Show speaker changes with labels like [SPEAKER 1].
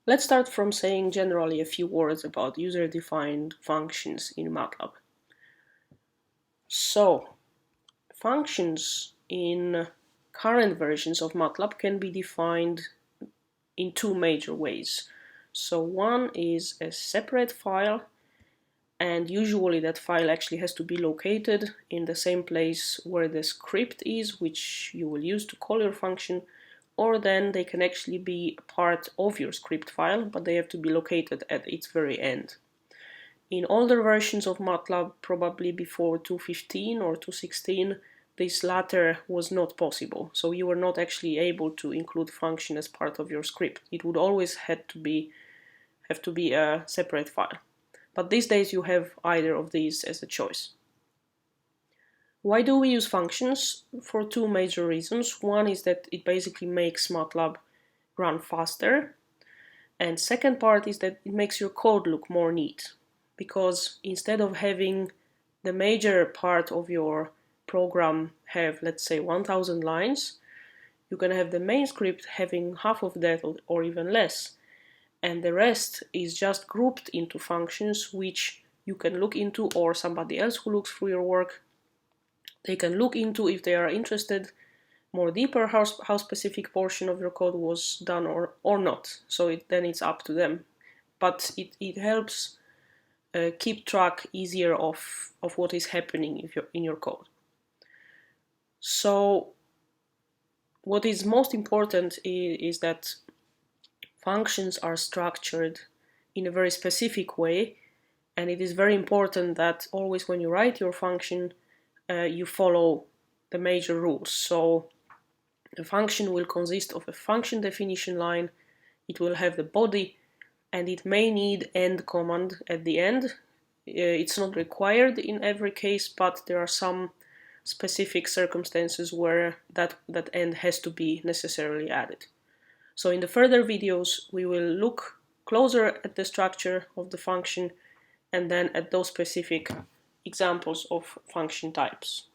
[SPEAKER 1] Let's start from saying generally a few words about user-defined functions in Matlab. So, functions in current versions of Matlab can be defined in two major ways. So one is a separate file, and usually that file actually has to be located in the same place where the script is, which you will use to call your function, or then they can actually be part of your script file, but they have to be located at its very end. In older versions of Matlab, probably before 2.15 or 2.16, this latter was not possible. So you were not actually able to include function as part of your script. It would always have to be a separate file. But these days you have either of these as a choice. Why do we use functions? For two major reasons. One is that it basically makes Matlab run faster. And second part is that it makes your code look more neat. Because instead of having the major part of your program have, let's say, 1000 lines, you can have the main script having half of that or even less. And the rest is just grouped into functions which you can look into, or somebody else who looks through your work, they can look into if they are interested more deeper how specific portion of your code was done or not. So then it's up to them. But it helps keep track easier of what is happening in your code. So what is most important is that functions are structured in a very specific way, and it is very important that always when you write your function, you follow the major rules. So the function will consist of a function definition line, it will have the body, and it may need end command at the end. It's not required in every case, but there are some specific circumstances where that end has to be necessarily added. So in the further videos, we will look closer at the structure of the function and then at those specific examples of function types.